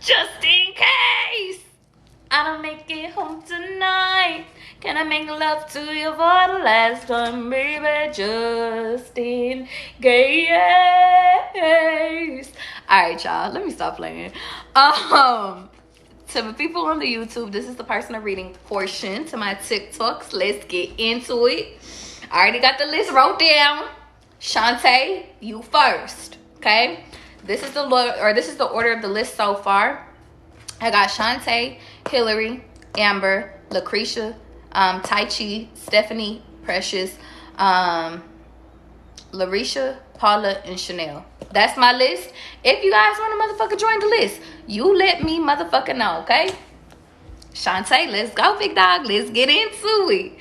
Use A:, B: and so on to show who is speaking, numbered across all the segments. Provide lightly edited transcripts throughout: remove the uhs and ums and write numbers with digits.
A: Just in case I don't make it home tonight, can I make love to you for the last time, baby? Just in case. Alright, y'all, let me stop playing. To the people on the YouTube, this is the personal reading portion. To my TikToks, let's get into it. I already got the list wrote down. Shantae, you first, okay? This is the order of the list so far. I got Shantae, Hillary, Amber, Lucretia, Tai Chi, Stephanie, Precious, Larisha, Paula, and Chanel. That's my list. If you guys want to motherfucker join the list, you let me motherfucker know, okay? Shantae, let's go, big dog. Let's get into it.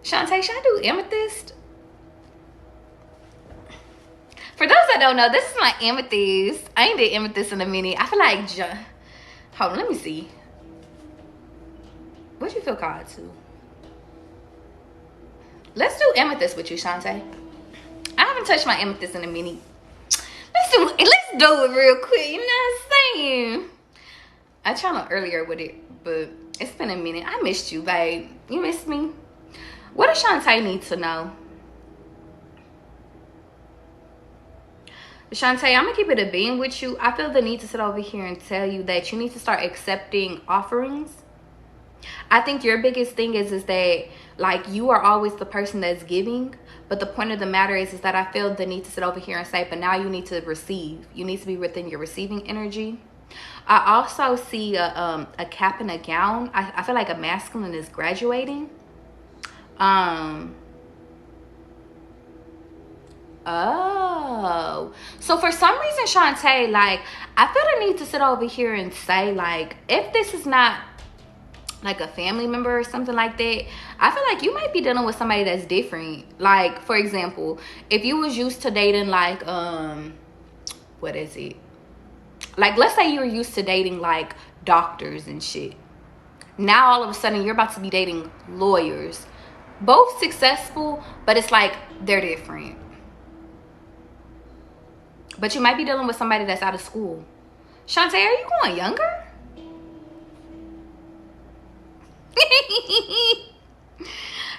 A: Shantae, should I do amethyst? For those that don't know, this is my amethyst. I ain't did amethyst in a minute. I feel like, hold on, let me see. What you feel called to? Let's do amethyst with you, Shantae. I haven't touched my amethyst in a minute. Let's do it real quick. You know what I'm saying? I tried on earlier with it, but it's been a minute. I missed you, babe. You missed me. What does Shantae need to know? Shantae, I'm gonna keep it a being with you. I feel the need to sit over here and tell you that you need to start accepting offerings. I think your biggest thing is that, like, you are always the person that's giving, but the point of the matter is that I feel the need to sit over here and say, but now you need to receive. You need to be within your receiving energy. I also see a cap and a gown. I feel like a masculine is graduating. Oh, so for some reason, Shantae, like, I feel the need to sit over here and say, like, if this is not like a family member or something like that, I feel like you might be dealing with somebody that's different. Like, for example, if you was used to dating, like, what is it? Like, let's say you were used to dating, like, doctors and shit. Now, all of a sudden, you're about to be dating lawyers. Both successful, but it's like they're different. But you might be dealing with somebody that's out of school. Shantae, are you going younger?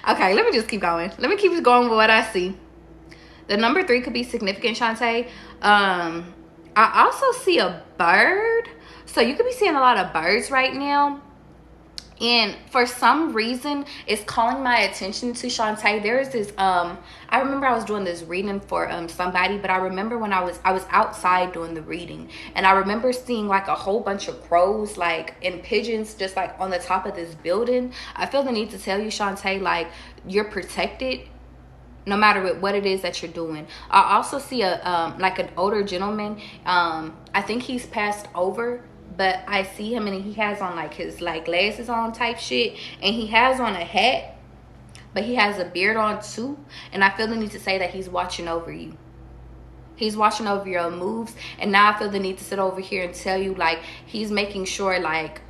A: Okay, let me just keep going. Let me keep going with what I see. The number 3 could be significant, Shantae. I also see a bird. So you could be seeing a lot of birds right now. And for some reason, it's calling my attention to Shantae. There's this, I remember I was doing this reading for somebody, but I remember when I was outside doing the reading, and I remember seeing like a whole bunch of crows, like, and pigeons just like on the top of this building. I feel the need to tell you, Shantae, like, you're protected no matter what it is that you're doing. I also see a like an older gentleman. I think he's passed over, but I see him and he has on like his like glasses on type shit, and he has on a hat, but he has a beard on too. And I feel the need to say that he's watching over you. He's watching over your moves. And now I feel the need to sit over here and tell you, like, he's making sure, like,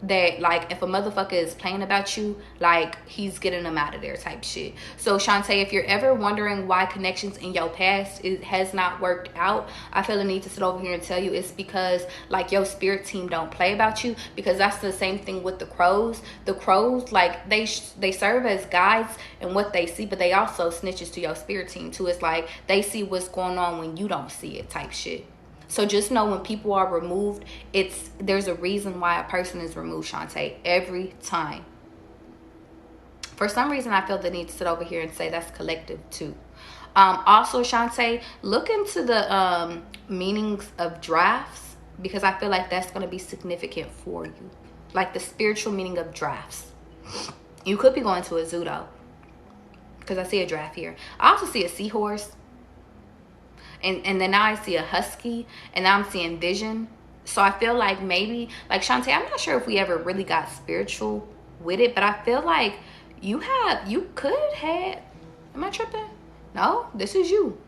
A: that, like, if a motherfucker is playing about you, like, he's getting them out of there type shit. So Shantae, if you're ever wondering why connections in your past has not worked out, I feel the need to sit over here and tell you it's because, like, your spirit team don't play about you. Because that's the same thing with the crows. The crows, like, they serve as guides and what they see, but they also snitches to your spirit team too. It's like they see what's going on when you don't see it type shit. So just know when people are removed, there's a reason why a person is removed, Shantae, every time. For some reason, I feel the need to sit over here and say that's collective too. Also, Shantae, look into the meanings of drafts, because I feel like that's going to be significant for you. Like the spiritual meaning of drafts. You could be going to a zoo though, because I see a draft here. I also see a seahorse. And then now I see a husky, and now I'm seeing vision. So I feel like maybe, like, Shantae, I'm not sure if we ever really got spiritual with it, but I feel like you could have, am I tripping? No, this is you.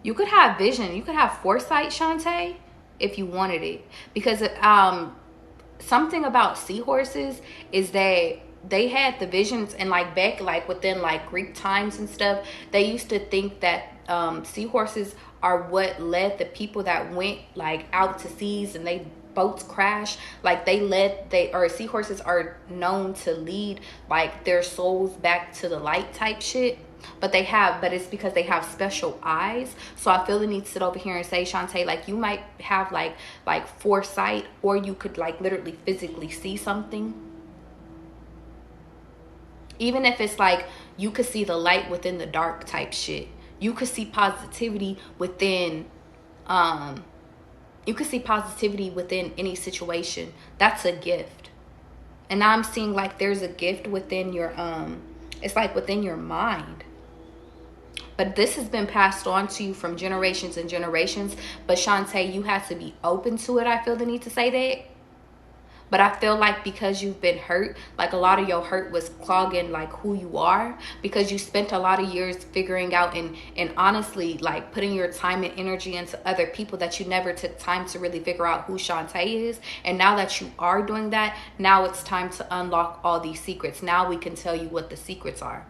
A: You could have vision. You could have foresight, Shantae, if you wanted it. Because something about seahorses is that they had the visions, and like back, like within like Greek times and stuff, they used to think that seahorses are what led the people that went like out to seas and they boats crash, like seahorses are known to lead like their souls back to the light type shit. But it's because they have special eyes. So I feel the need to sit over here and say, Shantae, like you might have like foresight, or you could like literally physically see something. Even if it's like you could see the light within the dark type shit. You could see positivity within any situation. That's a gift. And now I'm seeing like there's a gift within your it's like within your mind. But this has been passed on to you from generations and generations. But Shantae, you have to be open to it. I feel the need to say that. But I feel like because you've been hurt, like a lot of your hurt was clogging like who you are, because you spent a lot of years figuring out and honestly like putting your time and energy into other people that you never took time to really figure out who Shantae is. And now that you are doing that, now it's time to unlock all these secrets. Now we can tell you what the secrets are.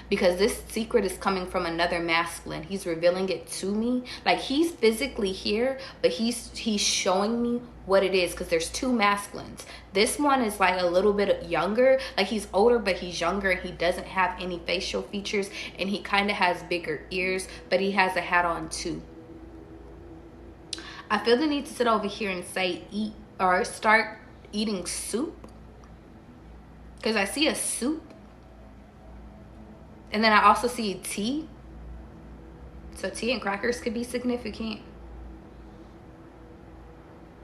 A: Because this secret is coming from another masculine. He's revealing it to me. Like he's physically here, but he's showing me what it is, because there's two masculines. This one is like a little bit younger. Like he's older, but he's younger, and he doesn't have any facial features, and he kind of has bigger ears, but he has a hat on too. I feel the need to sit over here and say eat or start eating soup, because I see a soup. And then I also see tea. So tea and crackers could be significant.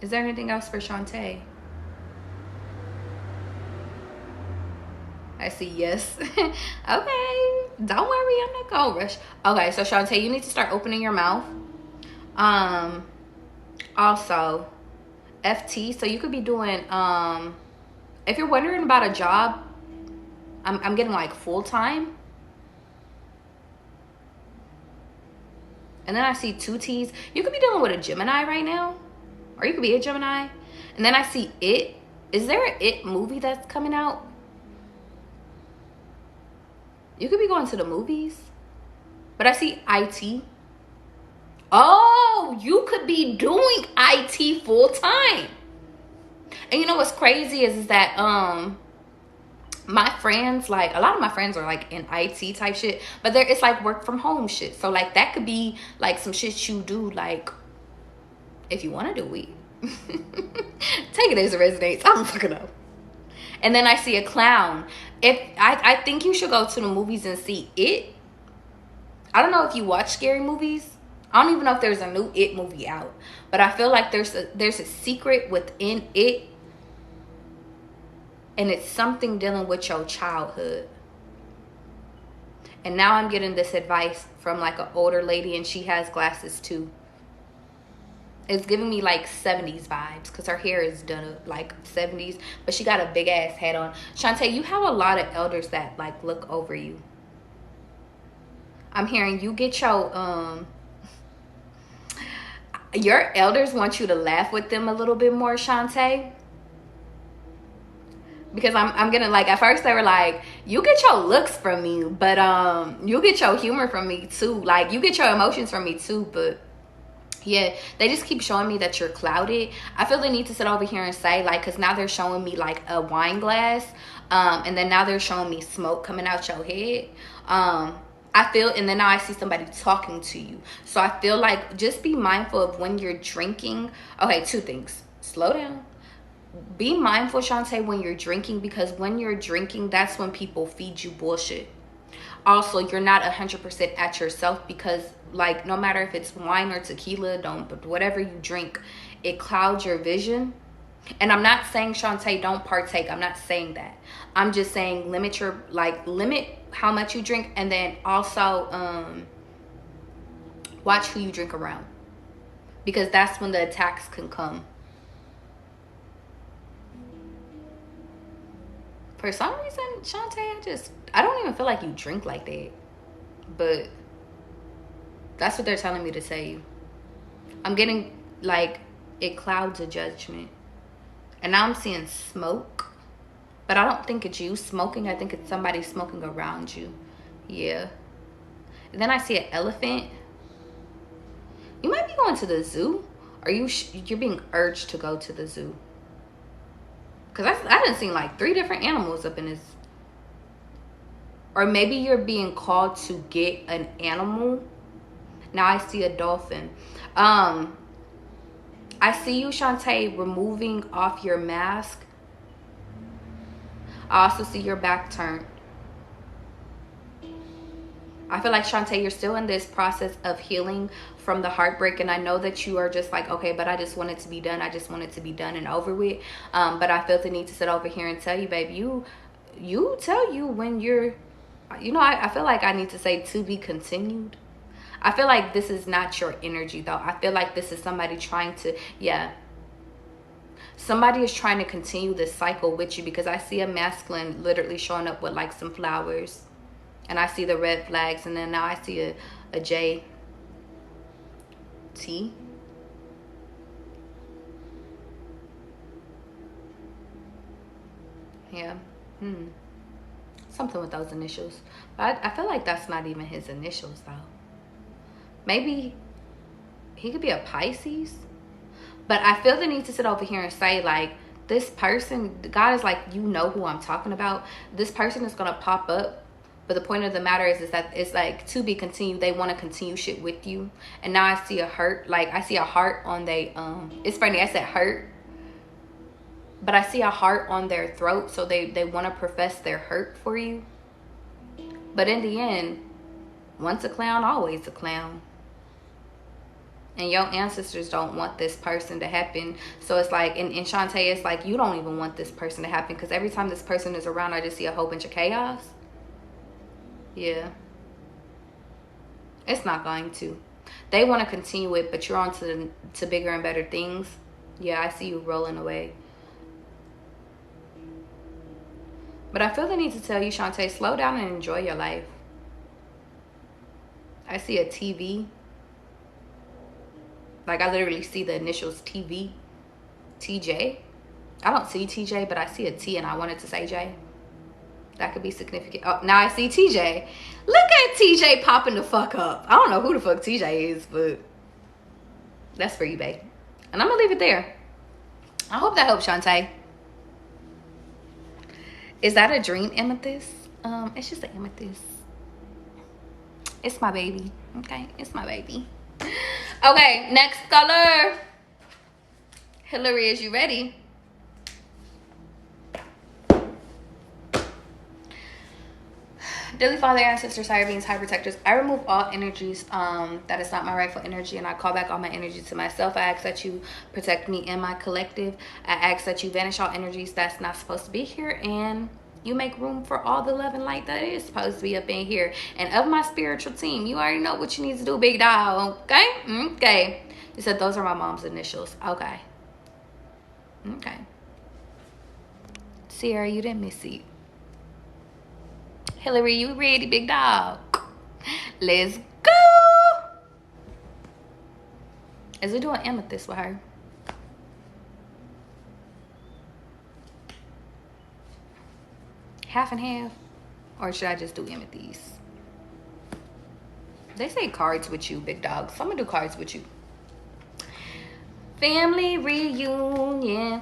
A: Is there anything else for Shantae? I see yes. Okay. Don't worry, I'm not gonna rush. Okay, so Shantae, you need to start opening your mouth. Also, FT. So you could be doing if you're wondering about a job, I'm getting like full-time. And then I see two T's. You could be dealing with a Gemini right now. Or you could be a Gemini. And then I see It. Is there an It movie that's coming out? You could be going to the movies. But I see IT. Oh, you could be doing IT full time. And you know what's crazy is that my friends, like a lot of my friends are like in IT type shit, but it's like work from home shit. So like that could be like some shit you do, like if you want to do it. Take it as it resonates. I don't fucking know. And then I see a clown. If I think you should go to the movies and see It. I don't know if you watch scary movies. I don't even know if there's a new It movie out, but I feel like there's a secret within It. And it's something dealing with your childhood. And now I'm getting this advice from like an older lady, and she has glasses too. It's giving me like 70s vibes, because her hair is done up like 70s, but she got a big ass hat on. Shantae, you have a lot of elders that like look over you. I'm hearing you get your elders want you to laugh with them a little bit more, Shantae. Because I'm gonna, like, at first they were like, you get your looks from me, but you get your humor from me too. Like, you get your emotions from me too, but yeah, they just keep showing me that you're clouded. I feel the need to sit over here and say, like, because now they're showing me like a wine glass, and then now they're showing me smoke coming out your head. I feel, and then now I see somebody talking to you. So I feel like just be mindful of when you're drinking. Okay, two things. Slow down. Be mindful, Shantae, when you're drinking, because when you're drinking, that's when people feed you bullshit. Also, you're not 100% at yourself, because like no matter if it's wine or tequila, but whatever you drink, it clouds your vision. And I'm not saying, Shantae, don't partake. I'm not saying that. I'm just saying limit how much you drink, and then also watch who you drink around, because that's when the attacks can come. For some reason, Shantae, I don't even feel like you drink like that. But that's what they're telling me to tell you. I'm getting, like, it clouds a judgment. And now I'm seeing smoke. But I don't think it's you smoking. I think it's somebody smoking around you. Yeah. And then I see an elephant. be going to the zoo. Or you're being urged to go to the zoo. Because I didn't see like 3 different animals up in this. Or maybe you're being called to get an animal. Now I see a dolphin. I see you, Shantae, removing off your mask. I also see your back turned. I feel like, Shantae, you're still in this process of healing from the heartbreak. And I know that you are just like, okay, but I just want it to be done. I just want it to be done and over with. But I felt the need to sit over here and tell you, babe, you tell you when you're, you know, I feel like I need to say to be continued. I feel like this is not your energy, though. I feel like this is somebody trying to, somebody is trying to continue this cycle with you, because I see a masculine literally showing up with like some flowers. And I see the red flags, and then now I see a J. T. Yeah. Something with those initials. But I feel like that's not even his initials, though. Maybe he could be a Pisces. But I feel the need to sit over here and say, like, this person, God is like, you know who I'm talking about. This person is going to pop up. But the point of the matter is that it's like to be continued. They want to continue shit with you. And now I see a hurt. Like, I see a heart on they, it's funny, I said hurt. But I see a heart on their throat. So they want to profess their hurt for you. But in the end, once a clown, always a clown. And your ancestors don't want this person to happen. So it's like, in Shantae, it's like you don't even want this person to happen. Because every time this person is around, I just see a whole bunch of chaos. Yeah. It's not going to. They want to continue it, but you're on to bigger and better things. Yeah, I see you rolling away. But I feel the need to tell you, Shantae, slow down and enjoy your life. I see a TV. Like, I literally see the initials TV. TJ. I don't see TJ, but I see a T and I wanted to say J. That could be significant. Oh, now I see TJ. Look at TJ popping the fuck up. I don't know who the fuck TJ is, but that's for you, babe. And I'm going to leave it there. I hope that helps, Shantae. Is that a dream amethyst? It's just an amethyst. It's my baby. Okay, it's my baby. Okay, next color. Hillary, is you ready? Dearly Father, ancestors, higher beings, high protectors, I remove all energies that is not my rightful energy, and I call back all my energy to myself. I ask that you protect me and my collective. I ask that you banish all energies that's not supposed to be here, and you make room for all the love and light that is supposed to be up in here. And of my spiritual team, you already know what you need to do, big dog. Okay? Okay. You said those are my mom's initials. Okay. Okay. Sierra, you didn't miss it. Hillary, you ready, big dog? Let's go. Is we doing amethyst with her? Half and half? Or should I just do amethyst? They say cards with you, big dog. So I'm gonna do cards with you. Family reunion.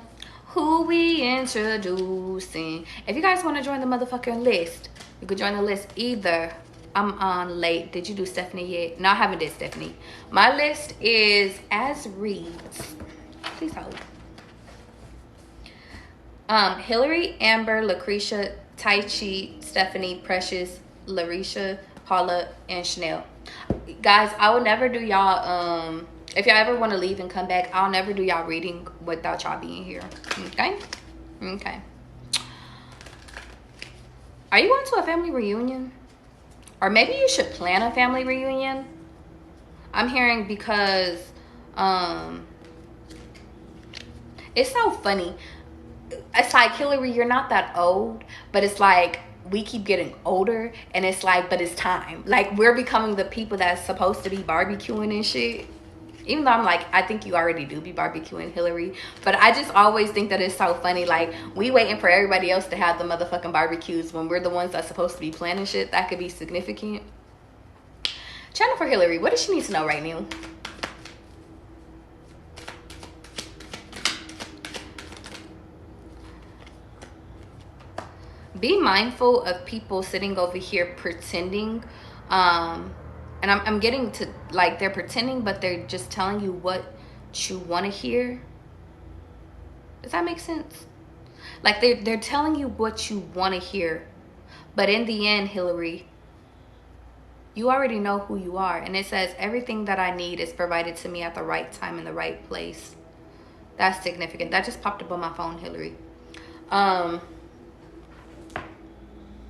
A: Who we introducing? If you guys want to join the motherfucking list, you could join the list either. I'm on late. Did you do Stephanie yet? No, I haven't did Stephanie. My list is as reads. Please hold. Hillary, Amber, Lucretia, Taichi, Stephanie, Precious, Larisha, Paula, and Chanel. Guys, I will never do y'all if y'all ever want to leave and come back, I'll never do y'all reading without y'all being here. Okay? Okay. Are you going to a family reunion? Or maybe you should plan a family reunion. I'm hearing because it's so funny. It's like, Hillary, you're not that old, but it's like we keep getting older, and it's like, but it's time. Like, we're becoming the people that's supposed to be barbecuing and shit. Even though I'm like, I think you already do be barbecuing, Hillary. But I just always think that it's so funny. Like, we waiting for everybody else to have the motherfucking barbecues when we're the ones that's supposed to be planning shit. That could be significant. Channel for Hillary. What does she need to know right now? Be mindful of people sitting over here pretending. And I'm getting to, like, they're pretending, but they're just telling you what you want to hear. Does that make sense? Like, they're telling you what you want to hear. But in the end, Hillary, you already know who you are. And it says, everything that I need is provided to me at the right time in the right place. That's significant. That just popped up on my phone, Hillary.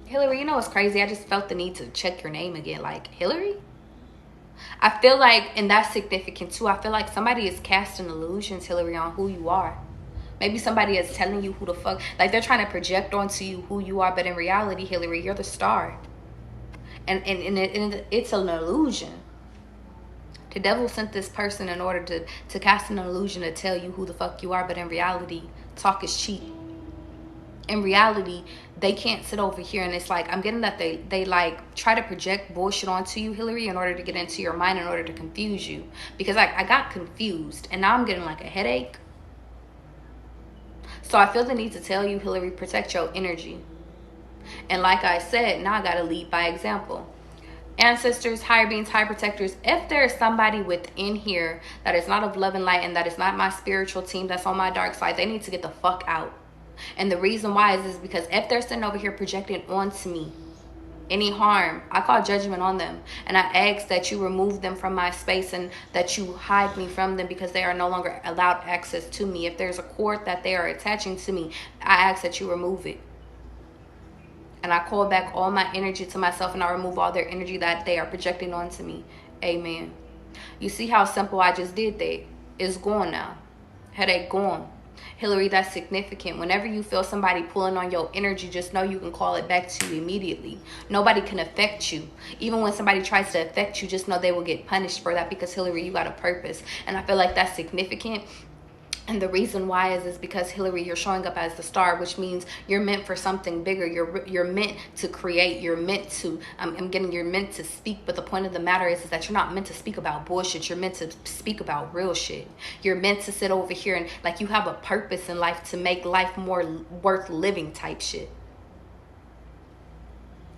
A: Hillary, you know what's crazy? I just felt the need to check your name again. Like, Hillary? I feel like, and that's significant too, I feel like somebody is casting illusions, Hillary, on who you are. Maybe somebody is telling you who the fuck, like they're trying to project onto you who you are, but in reality, Hillary, you're the star. And it's an illusion. The devil sent this person in order to cast an illusion to tell you who the fuck you are, but in reality, talk is cheap. In reality, they can't sit over here, and it's like, I'm getting that they like try to project bullshit onto you, Hillary, in order to get into your mind, in order to confuse you. Because I got confused, and now I'm getting like a headache. So I feel the need to tell you, Hillary, protect your energy. And like I said, now I gotta lead by example. Ancestors, higher beings, higher protectors, if there's somebody within here that is not of love and light, and that is not my spiritual team, that's on my dark side, they need to get the fuck out. And the reason why is because if they're sitting over here projecting onto me any harm, I call judgment on them. And I ask that you remove them from my space, and that you hide me from them, because they are no longer allowed access to me. If there's a cord that they are attaching to me, I ask that you remove it. And I call back all my energy to myself, and I remove all their energy that they are projecting onto me. Amen. You see how simple I just did that? It's gone now. Headache gone. Hillary, that's significant. Whenever you feel somebody pulling on your energy, just know you can call it back to you immediately. Nobody can affect you. Even when somebody tries to affect you, just know they will get punished for that, because Hillary, you got a purpose. And I feel like that's significant. And the reason why is because, Hillary, you're showing up as the star, which means you're meant for something bigger. You're meant to create. You're meant to, you're meant to speak. But the point of the matter is that you're not meant to speak about bullshit. You're meant to speak about real shit. You're meant to sit over here and, like, you have a purpose in life to make life more worth living type shit.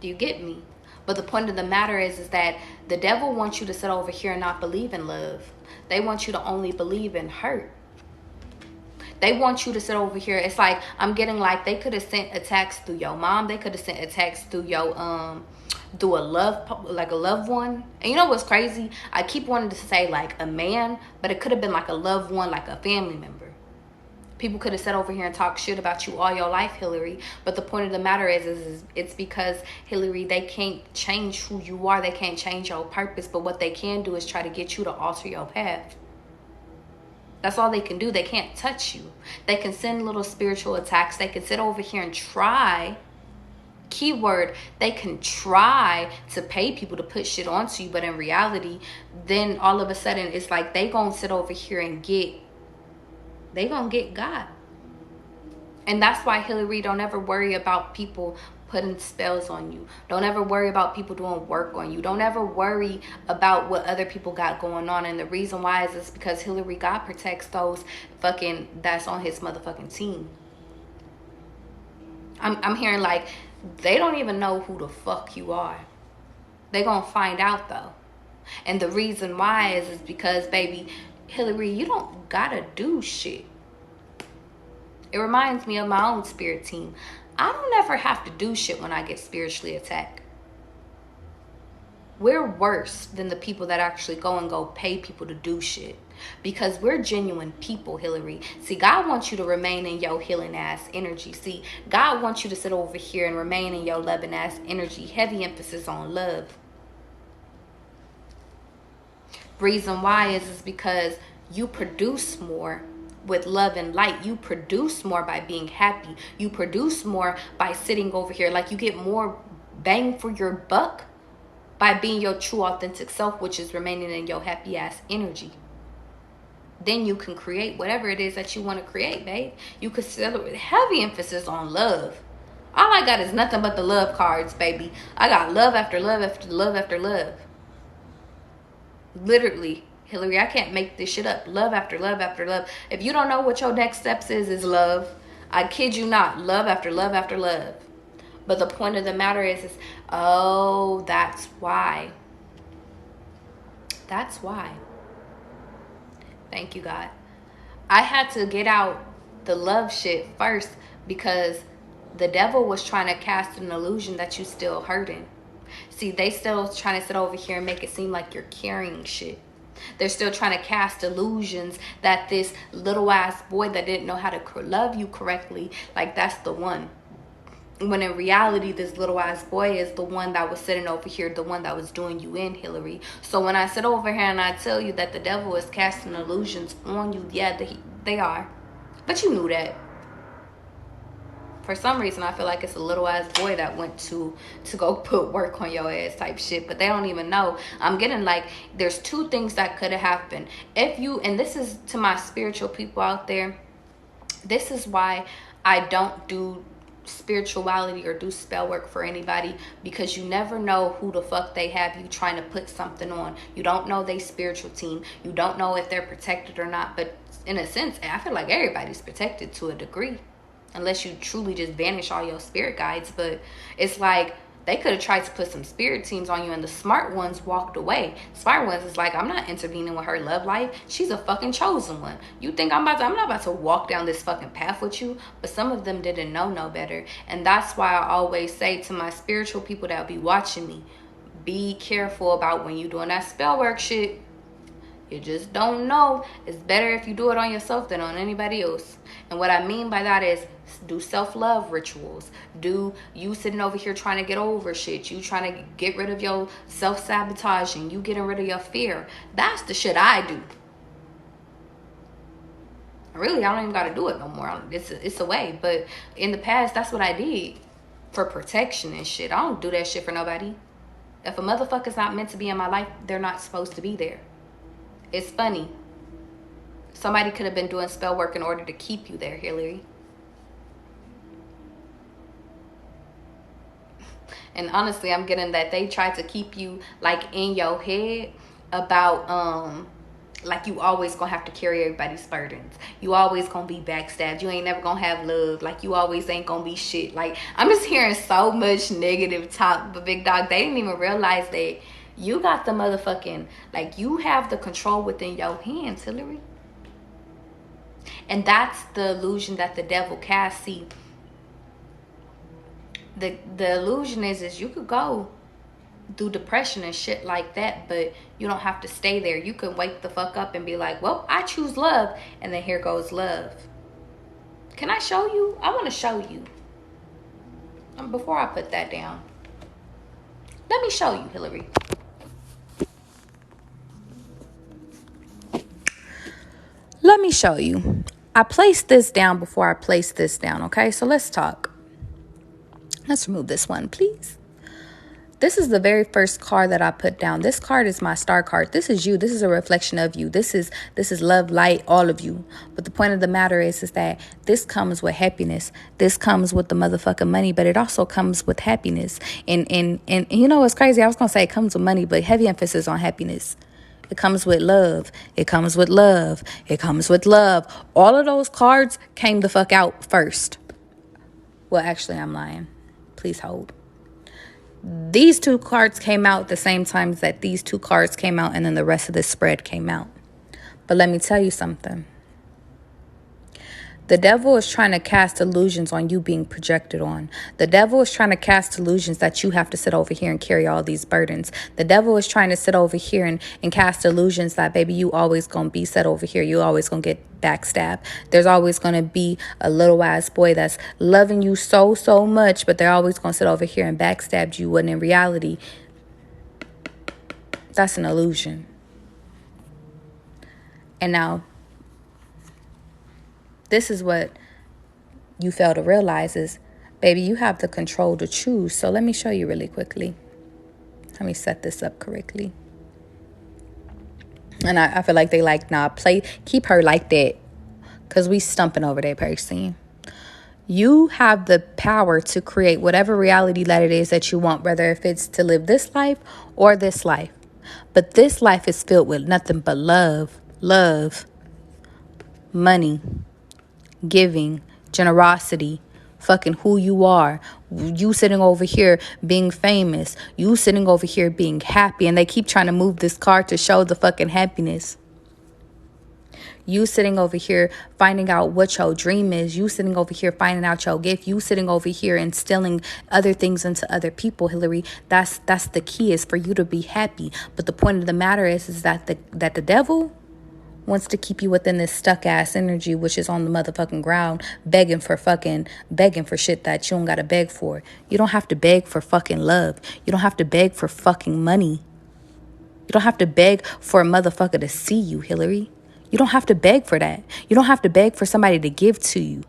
A: Do you get me? But the point of the matter is that the devil wants you to sit over here and not believe in love. They want you to only believe in hurt. They want you to sit over here. It's like, I'm getting like, they could have sent attacks through your mom. They could have sent attacks through your, through a loved one. And you know what's crazy? I keep wanting to say like a man, but it could have been like a loved one, like a family member. People could have sat over here and talked shit about you all your life, Hillary. But the point of the matter is it's because, Hillary, they can't change who you are. They can't change your purpose. But what they can do is try to get you to alter your path. That's all they can do. They can't touch you. They can send little spiritual attacks. They can sit over here and try, keyword, they can try to pay people to put shit onto you. But in reality, then all of a sudden, it's like they gonna sit over here and they gonna get God. And that's why, Hillary, don't ever worry about people putting spells on you. Don't ever worry about people doing work on you. Don't ever worry about what other people got going on. And the reason why is because, Hillary, God protects those that's on his motherfucking team. I'm hearing like, they don't even know who the fuck you are. They gonna find out though. And the reason why is because, baby, Hillary, you don't gotta do shit. It reminds me of my own spirit team. I don't ever have to do shit when I get spiritually attacked. We're worse than the people that actually go pay people to do shit. Because we're genuine people, Hillary. See, God wants you to remain in your healing ass energy. See, God wants you to sit over here and remain in your loving ass energy. Heavy emphasis on love. Reason why is because you produce more with love and light. You produce more by being happy. You produce more by sitting over here. Like, you get more bang for your buck by being your true authentic self, which is remaining in your happy ass energy. Then you can create whatever it is that you want to create, babe. You can celebrate. Heavy emphasis on love. All I got is nothing but the love cards, baby. I got love after love after love after love. Literally, Hillary, I can't make this shit up. Love after love after love. If you don't know what your next steps is love. I kid you not. Love after love after love. But the point of the matter is oh, that's why. That's why. Thank you, God. I had to get out the love shit first because the devil was trying to cast an illusion that you still hurting. See, they still trying to sit over here and make it seem like you're carrying shit. They're still trying to cast illusions that this little ass boy that didn't know how to love you correctly, like that's the one. When in reality, this little ass boy is the one that was sitting over here, the one that was doing you in, Hillary. So when I sit over here and I tell you that the devil is casting illusions on you, yeah, they are. But you knew that. For some reason, I feel like it's a little ass boy that went to go put work on your ass type shit. But they don't even know. I'm getting like, there's two things that could have happened. If you, and this is to my spiritual people out there, this is why I don't do spirituality or do spell work for anybody, because you never know who the fuck they have you trying to put something on. You don't know they spiritual team. You don't know if they're protected or not. But in a sense, I feel like everybody's protected to a degree, unless you truly just banish all your spirit guides. But it's like they could have tried to put some spirit teams on you and the smart ones walked away. Smart ones is like, I'm not intervening with her love life. She's a fucking chosen one. You think I'm not about to walk down this fucking path with you? But some of them didn't know no better. And that's why I always say to my spiritual people that be watching me, be careful about when you doing that spell work shit. You just don't know. It's better if you do it on yourself than on anybody else. And what I mean by that is do self-love rituals. Do you sitting over here trying to get over shit. You trying to get rid of your self-sabotaging. You getting rid of your fear. That's the shit I do. Really, I don't even got to do it no more. It's a way. But in the past, that's what I did for protection and shit. I don't do that shit for nobody. If a motherfucker's not meant to be in my life, they're not supposed to be there. It's funny. Somebody could have been doing spell work in order to keep you there, Hillary. And honestly, I'm getting that they tried to keep you like in your head about like you always gonna have to carry everybody's burdens. You always gonna be backstabbed. You ain't never gonna have love. Like you always ain't gonna be shit. Like I'm just hearing so much negative talk. But big dog, they didn't even realize that you got the motherfucking, like you have the control within your hands, Hillary. And that's the illusion that the devil casts. See, the illusion is you could go through depression and shit like that, but you don't have to stay there. You can wake the fuck up and be like, well, I choose love, and then here goes love. Can I show you? I want to show you. Before I put that down, let me show you, Hillary. Let me show you. I placed this down before I placed this down, okay? So let's talk. Let's remove this one, please. This is the very first card that I put down. This card is my star card. This is you. This is a reflection of you. This is love, light, all of you. But the point of the matter is that this comes with happiness. This comes with the motherfucking money, but it also comes with happiness. And you know what's crazy? I was going to say it comes with money, but heavy emphasis on happiness. It comes with love. It comes with love. It comes with love. All of those cards came the fuck out first. Well, actually, I'm lying. Please hold. These two cards came out the same time that these two cards came out, and then the rest of the spread came out. But let me tell you something. The devil is trying to cast illusions on you being projected on. The devil is trying to cast illusions that you have to sit over here and carry all these burdens. The devil is trying to sit over here and cast illusions that, baby, you always going to be set over here. You always going to get backstabbed. There's always going to be a little ass boy that's loving you so much, but they're always going to sit over here and backstab you, when in reality, that's an illusion. And now, this is what you fail to realize is, baby, you have the control to choose. So let me show you really quickly. Let me set this up correctly. And I feel like they like, nah, keep her like that, because we stumping over that person. You have the power to create whatever reality that it is that you want, whether if it's to live this life or this life. But this life is filled with nothing but love, money, giving, generosity, fucking who you are, You sitting over here being famous. You sitting over here being happy. And they keep trying to move this card to show the fucking happiness. You sitting over here finding out what your dream is. You sitting over here finding out your gift. You sitting over here instilling other things into other people, Hillary. That's the key, is for you to be happy. But the point of the matter is that the devil wants to keep you within this stuck ass energy, which is on the motherfucking ground, begging for shit that you don't gotta beg for. You don't have to beg for fucking love. You don't have to beg for fucking money. You don't have to beg for a motherfucker to see you, Hillary. You don't have to beg for that. You don't have to beg for somebody to give to you.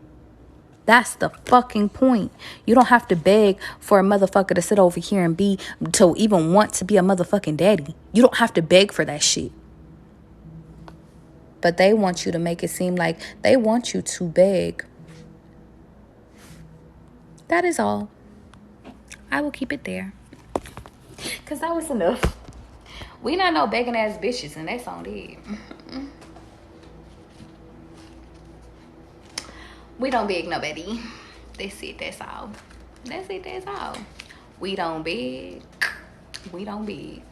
A: That's the fucking point. You don't have to beg for a motherfucker to sit over here and to even want to be a motherfucking daddy. You don't have to beg for that shit. But they want you to make it seem like they want you to beg. That is all. I will keep it there. Because that was enough. We not no begging ass bitches, and that's on it. We don't beg nobody. That's it, that's all. That's it, that's all. We don't beg. We don't beg.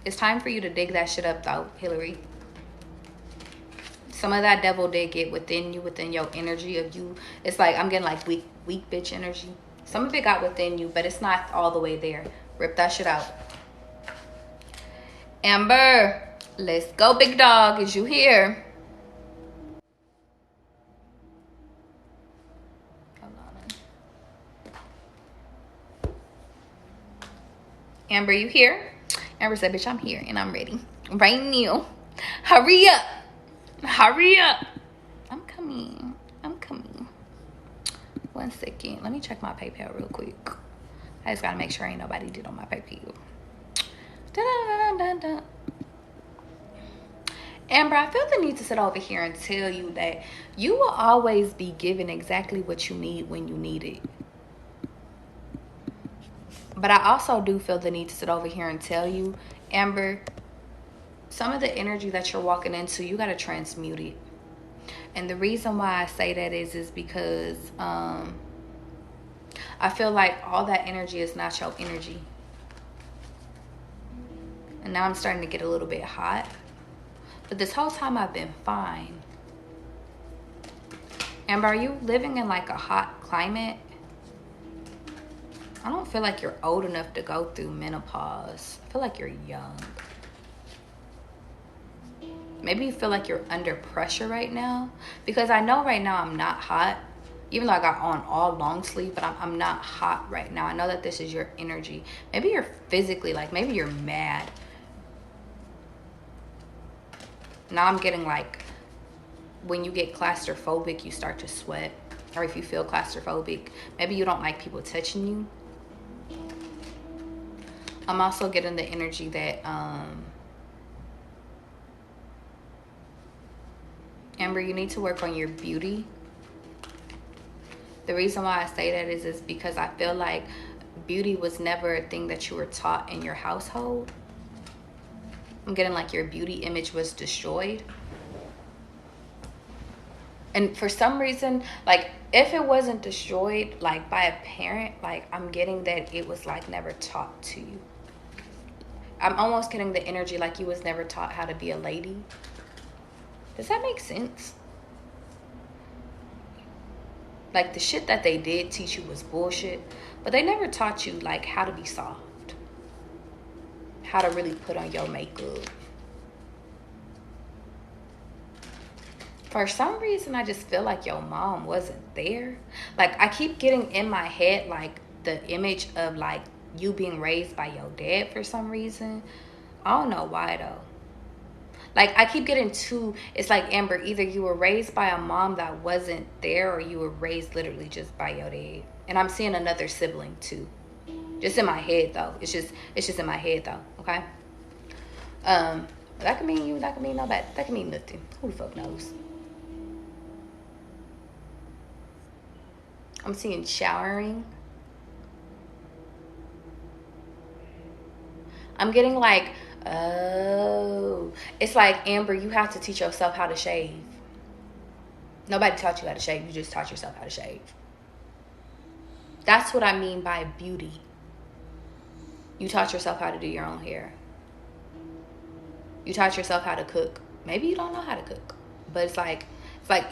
A: It's time for you to dig that shit up, though, Hillary. Some of that devil did get within you, within your energy of you. It's like, I'm getting like weak bitch energy. Some of it got within you, but it's not all the way there. Rip that shit out. Amber, let's go, big dog. Is you here? Amber, you here? Amber said, bitch, I'm here and I'm ready. Right now. Hurry up. Hurry up. I'm coming. 1 second. Let me check my PayPal real quick. I just gotta make sure ain't nobody did on my PayPal. Da-da-da-da-da. Amber, I feel the need to sit over here and tell you that you will always be given exactly what you need when you need it. But I also do feel the need to sit over here and tell you, Amber, some of the energy that you're walking into, you got to transmute it. And the reason why I say that is because I feel like all that energy is not your energy. And now I'm starting to get a little bit hot. But this whole time I've been fine. Amber, are you living in like a hot climate? I don't feel like you're old enough to go through menopause. I feel like you're young. Maybe you feel like you're under pressure right now. Because I know right now I'm not hot. Even though I got on all long sleeve, but I'm not hot right now. I know that this is your energy. Maybe you're physically, like maybe you're mad. Now I'm getting like, when you get claustrophobic, you start to sweat. Or if you feel claustrophobic, maybe you don't like people touching you. I'm also getting the energy that Amber, you need to work on your beauty. The reason why I say that is because I feel like beauty was never a thing that you were taught in your household. I'm getting like your beauty image was destroyed. And for some reason, like if it wasn't destroyed like by a parent, like I'm getting that it was like never taught to you. I'm almost getting the energy like you was never taught how to be a lady. Does that make sense? Like the shit that they did teach you was bullshit, but they never taught you like how to be soft, how to really put on your makeup. For some reason, I just feel like your mom wasn't there. Like I keep getting in my head like the image of like you being raised by your dad for some reason. I don't know why though. Like I keep getting it's like Amber, either you were raised by a mom that wasn't there or you were raised literally just by your dad. And I'm seeing another sibling too. Just in my head though. It's just in my head though, okay? That could mean you, that could mean nobody, that could mean nothing. Who the fuck knows? I'm seeing showering. I'm getting like, oh, it's like, Amber, you have to teach yourself how to shave. Nobody taught you how to shave. You just taught yourself how to shave. That's what I mean by beauty. You taught yourself how to do your own hair. You taught yourself how to cook. Maybe you don't know how to cook, but it's like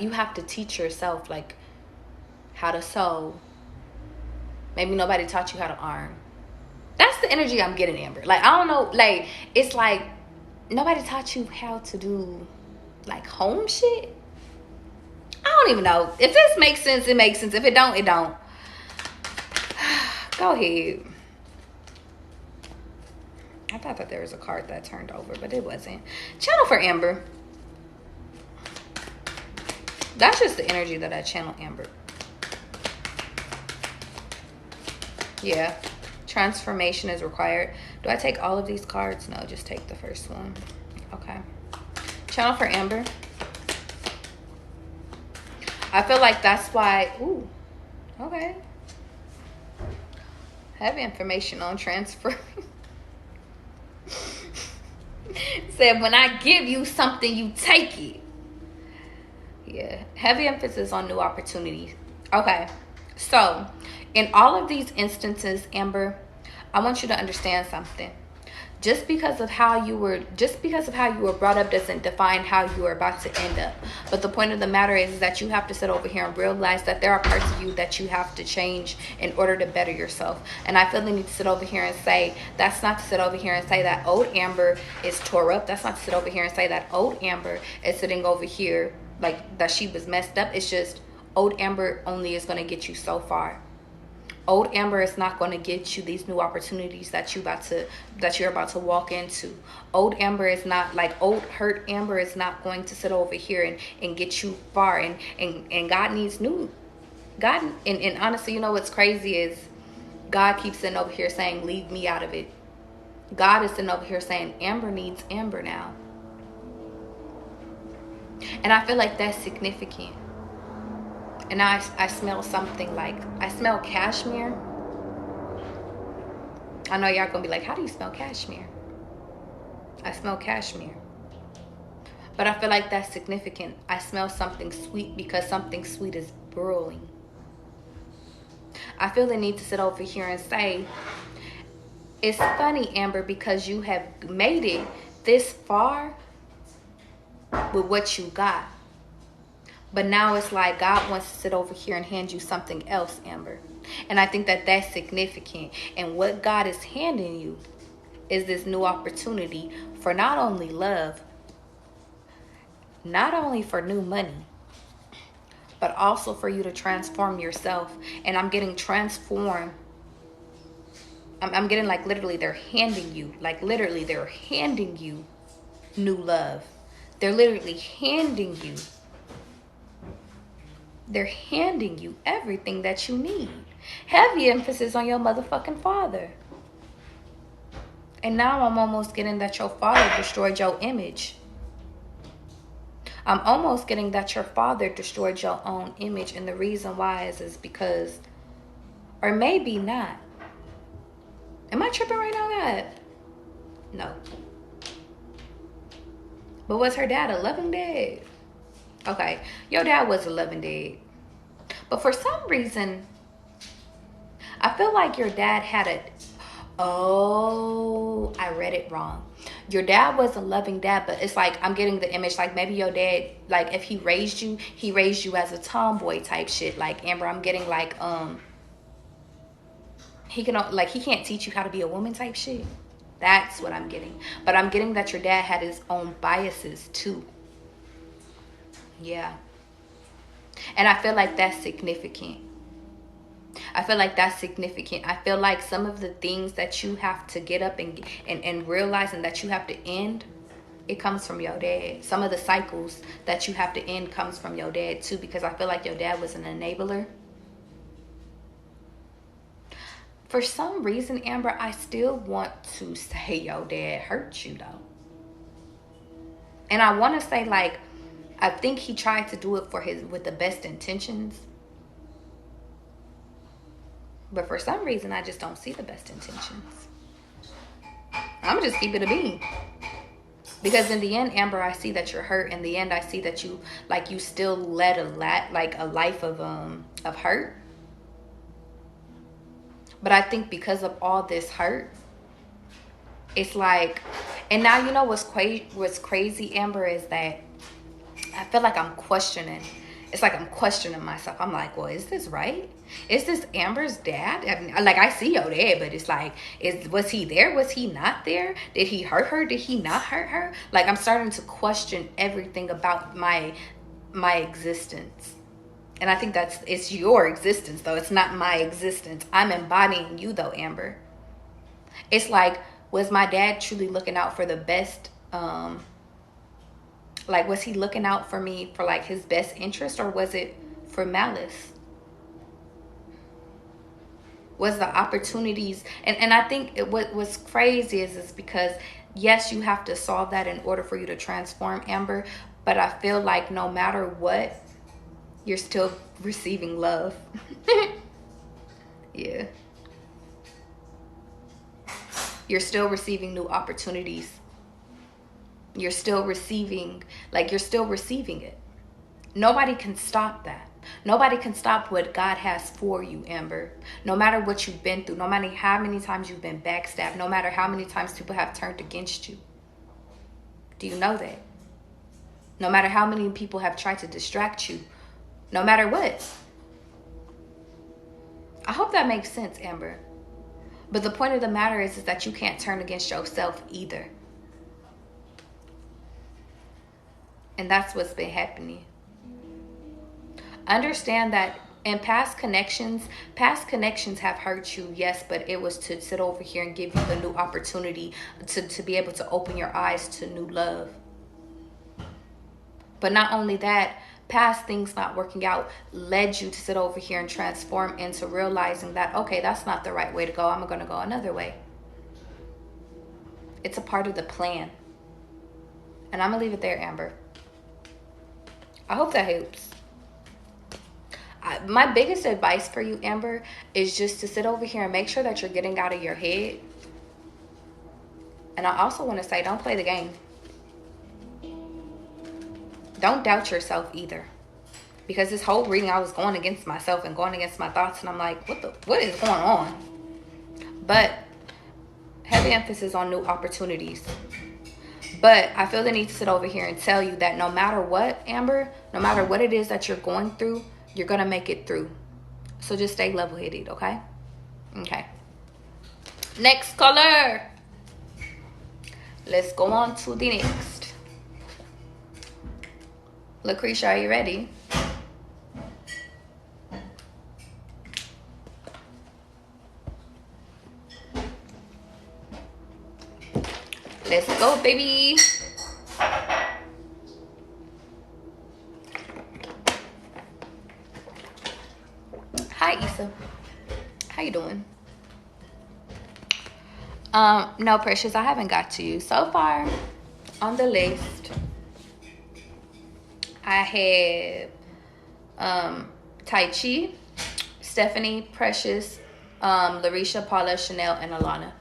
A: you have to teach yourself like how to sew. Maybe nobody taught you how to iron. That's the energy I'm getting, Amber. Like, I don't know, like, it's like nobody taught you how to do like home shit. I don't even know. If this makes sense, it makes sense. If it don't, it don't. Go ahead. I thought that there was a card that turned over, but it wasn't. Channel for Amber. That's just the energy that I channel, Amber. Yeah. Transformation is required. Do I take all of these cards? No, just take the first one. Okay. Channel for Amber. I feel like that's why... Ooh. Okay. Heavy information on transfer. Said, when I give you something, you take it. Yeah. Heavy emphasis on new opportunities. Okay. So, in all of these instances, Amber, I want you to understand something. Just because of how you were brought up doesn't define how you are about to end up. But the point of the matter is that you have to sit over here and realize that there are parts of you that you have to change in order to better yourself. And I feel the need to sit over here and say, that's not to sit over here and say that old Amber is tore up. That's not to sit over here and say that old Amber is sitting over here like that she was messed up. It's just old Amber only is going to get you so far. Old Amber is not going to get you these new opportunities that you're about to walk into. Old Amber is not like old hurt Amber is not going to sit over here and get you far. And God needs new. God, and honestly, you know what's crazy is God keeps sitting over here saying, leave me out of it. God is sitting over here saying, Amber needs Amber now. And I feel like that's significant. And now I smell something like, I smell cashmere. I know y'all gonna be like, how do you smell cashmere? I smell cashmere. But I feel like that's significant. I smell something sweet because something sweet is brewing. I feel the need to sit over here and say, it's funny, Amber, because you have made it this far with what you got. But now it's like God wants to sit over here and hand you something else, Amber. And I think that that's significant. And what God is handing you is this new opportunity for not only love, not only for new money, but also for you to transform yourself. And I'm getting transformed. I'm getting like literally they're handing you new love. They're literally handing you. They're handing you everything that you need. Heavy emphasis on your motherfucking father. And now I'm almost getting that your father destroyed your image. I'm almost getting that your father destroyed your own image. And the reason why is because, or maybe not. Am I tripping right now, God? No. But was her dad a loving dad? Okay, your dad was a loving dad. But for some reason, I feel like your dad had a... Oh, I read it wrong. Your dad was a loving dad, but it's like I'm getting the image like maybe your dad, like if he raised you as a tomboy type shit. Like, Amber, I'm getting like, he can't teach you how to be a woman type shit. That's what I'm getting. But I'm getting that your dad had his own biases too. Yeah. And I feel like that's significant. I feel like some of the things that you have to get up and realize and that you have to end, it comes from your dad. Some of the cycles that you have to end comes from your dad too, because I feel like your dad was an enabler. For some reason, Amber, I still want to say your dad hurt you though. And I want to say like, I think he tried to do it with the best intentions. But for some reason, I just don't see the best intentions. I'm going to just keep it a bean. Because in the end, Amber, I see that you're hurt. In the end, I see that you still led a life of hurt. But I think because of all this hurt, it's like, and now you know what's crazy, Amber, is that I feel like I'm questioning. It's like I'm questioning myself. I'm like, well, is this right? Is this Amber's dad? I mean, like, I see your dad, but it's like, was he there? Was he not there? Did he hurt her? Did he not hurt her? Like, I'm starting to question everything about my existence. And I think it's your existence, though. It's not my existence. I'm embodying you, though, Amber. It's like, was my dad truly looking out for the best? Like, was he looking out for me for like his best interest, or was it for malice? Was the opportunities, and I think what's crazy is because yes, you have to solve that in order for you to transform, Amber. But I feel like no matter what, you're still receiving love. Yeah. You're still receiving new opportunities. You're still receiving, like, you're still receiving it. Nobody can stop that. Nobody can stop what God has for you, Amber. No matter what you've been through, no matter how many times you've been backstabbed, no matter how many times people have turned against you. Do you know that? No matter how many people have tried to distract you, no matter what. I hope that makes sense, Amber. But the point of the matter is that you can't turn against yourself either. And that's what's been happening. Understand that in past connections have hurt you, yes, but it was to sit over here and give you the new opportunity to be able to open your eyes to new love. But not only that, past things not working out led you to sit over here and transform into realizing that, okay, that's not the right way to go. I'm going to go another way. It's a part of the plan. And I'm going to leave it there, Amber. I hope that helps. My biggest advice for you, Amber, is just to sit over here and make sure that you're getting out of your head. And I also want to say, don't play the game. Don't doubt yourself either. Because this whole reading, I was going against myself and going against my thoughts. And I'm like, what is going on? But heavy emphasis on new opportunities. But I feel the need to sit over here and tell you that no matter what, Amber, no matter what it is that you're going through, you're going to make it through. So just stay level-headed, okay? Okay. Next color. Let's go on to the next. Lucretia, are you ready? Let's go, baby. Hi, Issa. How you doing? No, Precious, I haven't got to you. So far on the list, I have Tai Chi, Stephanie, Precious, Larisha, Paula, Chanel, and Alana.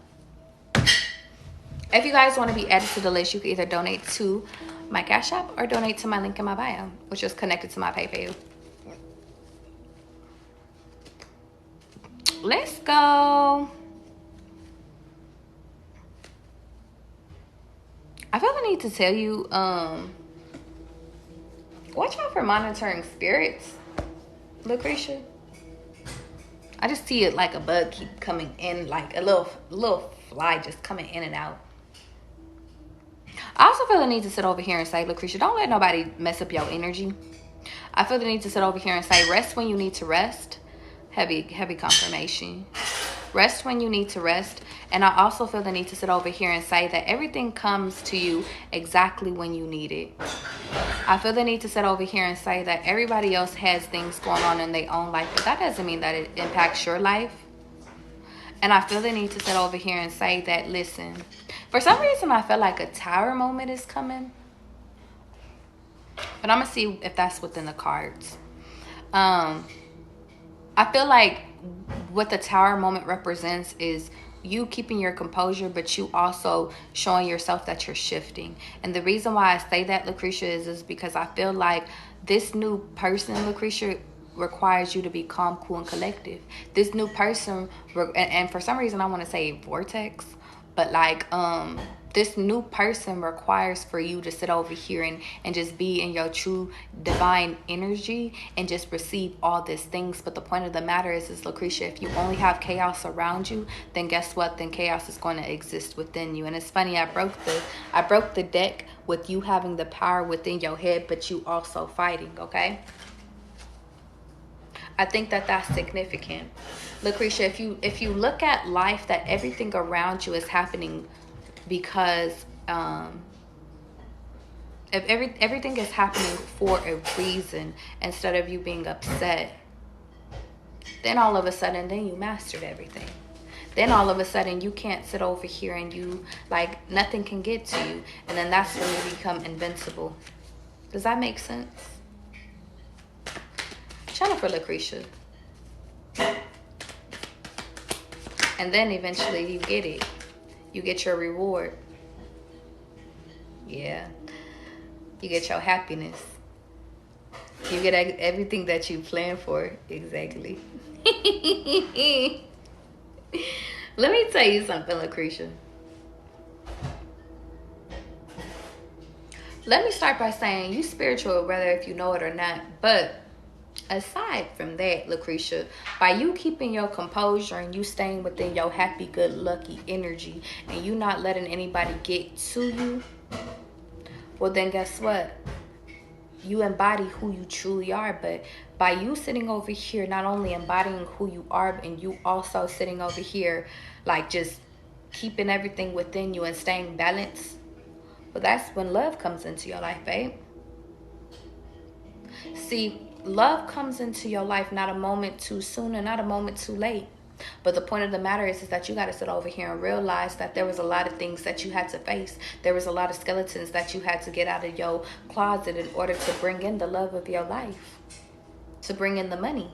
A: If you guys want to be added to the list, you can either donate to my Cash App or donate to my link in my bio, which is connected to my PayPal. Let's go. I feel the need to tell you, watch out for monitoring spirits, Lucretia. I just see it like a bug keep coming in, like a little fly just coming in and out. I also feel the need to sit over here and say, Lucretia, don't let nobody mess up your energy. I feel the need to sit over here and say, rest when you need to rest. Heavy confirmation. Rest when you need to rest. And I also feel the need to sit over here and say that everything comes to you exactly when you need it. I feel the need to sit over here and say that everybody else has things going on in their own life, but that doesn't mean that it impacts your life. And I feel the need to sit over here and say that, listen, for some reason I feel like a tower moment is coming. But I'm going to see if that's within the cards. I feel like what the tower moment represents is you keeping your composure, but you also showing yourself that you're shifting. And the reason why I say that, Lucretia, is because I feel like this new person, Lucretia, requires you to be calm, cool, and collective. This new person, and for some reason I want to say vortex, but like this new person requires for you to sit over here and just be in your true divine energy and just receive all these things. But the point of the matter is Lucretia, if you only have chaos around you, then guess what? Then chaos is going to exist within you. And it's funny, I broke the deck with you having the power within your head, but you also fighting, okay? I think that that's significant. Lucretia, if you look at life, that everything around you is happening because if everything is happening for a reason instead of you being upset, then all of a sudden, then you mastered everything. Then all of a sudden you can't sit over here and you, like, nothing can get to you. And then that's when you become invincible. Does that make sense? Channel for Lucretia. And then eventually you get it. You get your reward. Yeah. You get your happiness. You get everything that you plan for. Exactly. Let me tell you something, Lucretia. Let me start by saying you spiritual, whether if you know it or not. But aside from that, Lucretia, by you keeping your composure and you staying within your happy, good, lucky energy and you not letting anybody get to you, well then guess what? You embody who you truly are. But by you sitting over here, not only embodying who you are, and you also sitting over here, like just keeping everything within you and staying balanced, well, that's when love comes into your life, babe. See, love comes into your life not a moment too soon and not a moment too late. But the point of the matter is that you got to sit over here and realize that there was a lot of things that you had to face. There was a lot of skeletons that you had to get out of your closet in order to bring in the love of your life, to bring in the money.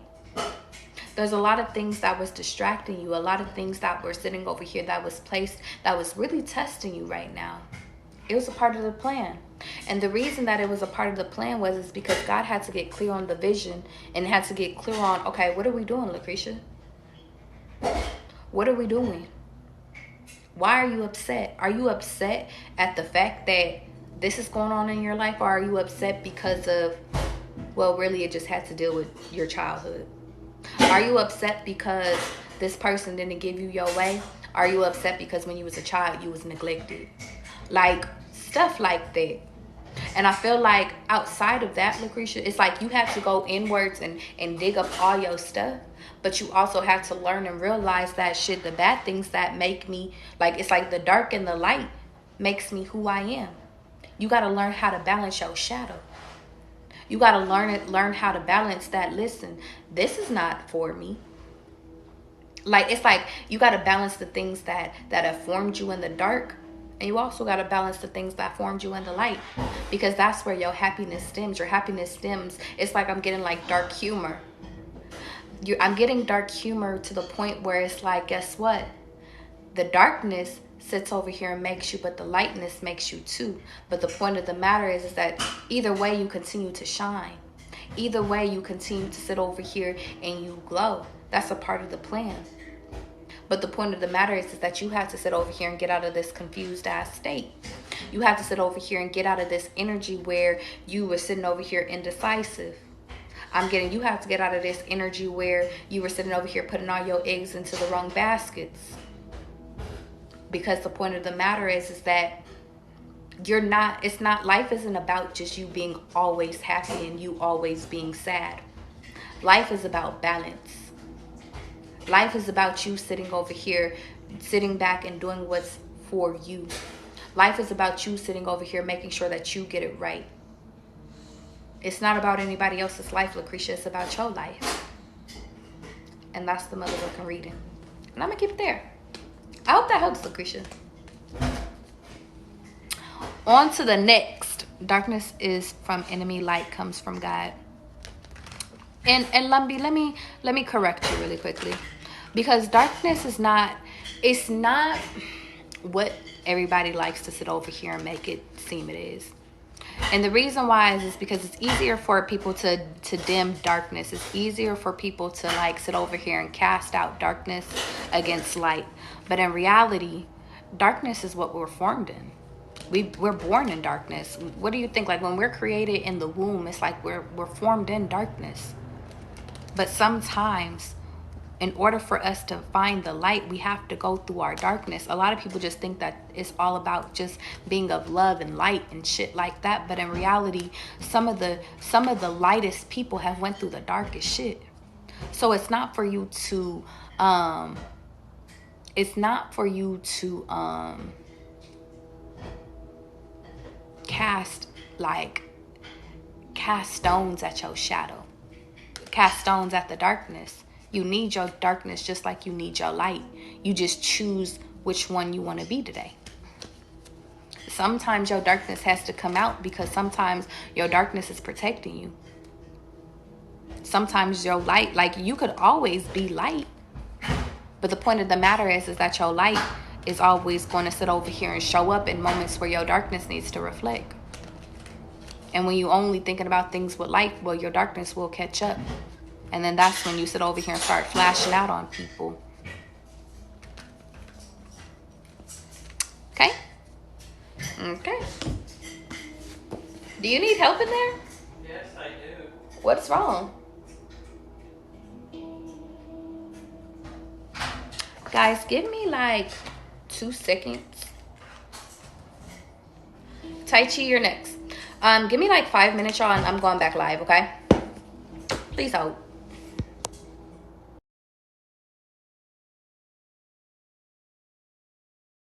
A: There's a lot of things that was distracting you, a lot of things that were sitting over here that was placed, that was really testing you right now. It was a part of the plan. And the reason that it was a part of the plan is because God had to get clear on the vision and had to get clear on, okay, what are we doing, Lucretia? What are we doing? Why are you upset? Are you upset at the fact that this is going on in your life? Or are you upset because of, well, really it just had to deal with your childhood? Are you upset because this person didn't give you your way? Are you upset because when you was a child you was neglected? Like stuff like that. And I feel like outside of that, Lucretia, it's like you have to go inwards and dig up all your stuff. But you also have to learn and realize that shit, the bad things that make me, like, it's like the dark and the light makes me who I am. You got to learn how to balance your shadow. You got to learn how to balance that. Listen, this is not for me. Like, it's like you got to balance the things that have formed you in the dark. And you also got to balance the things that formed you in the light. Because that's where your happiness stems. Your happiness stems. It's like I'm getting like dark humor. I'm getting dark humor to the point where it's like, guess what? The darkness sits over here and makes you, but the lightness makes you too. But the point of the matter is that either way you continue to shine. Either way you continue to sit over here and you glow. That's a part of the plan. But the point of the matter is that you have to sit over here and get out of this confused ass state. You have to sit over here and get out of this energy where you were sitting over here indecisive. You have to get out of this energy where you were sitting over here putting all your eggs into the wrong baskets. Because the point of the matter is that life isn't about just you being always happy and you always being sad. Life is about balance. Life is about you sitting over here, sitting back and doing what's for you. Life is about you sitting over here making sure that you get it right. It's not about anybody else's life, Lucretia. It's about your life. And that's the motherfucking reading. And I'm going to keep it there. I hope that helps, Lucretia. On to the next. Darkness is from enemy, light comes from God. And Lumby, let me correct you really quickly. Because darkness is not what everybody likes to sit over here and make it seem it is. And the reason why is because it's easier for people to dim darkness. It's easier for people to like sit over here and cast out darkness against light. But in reality, darkness is what we're formed in. We're born in darkness. What do you think? Like when we're created in the womb, it's like we're formed in darkness. But sometimes, in order for us to find the light, we have to go through our darkness. A lot of people just think that it's all about just being of love and light and shit like that. But in reality, some of the lightest people have went through the darkest shit. So it's not for you to cast stones at your shadow, cast stones at the darkness. You need your darkness just like you need your light. You just choose which one you want to be today. Sometimes your darkness has to come out because sometimes your darkness is protecting you. Sometimes your light, like you could always be light, but the point of the matter is that your light is always going to sit over here and show up in moments where your darkness needs to reflect. And when you only thinking about things with light, well, your darkness will catch up. And then that's when you sit over here and start flashing out on people. Okay? Okay. Do you need help in there?
B: Yes, I do.
A: What's wrong? Guys, give me like 2 seconds. Tai Chi, you're next. Give me like 5 minutes, y'all, and I'm going back live, okay? Please hold.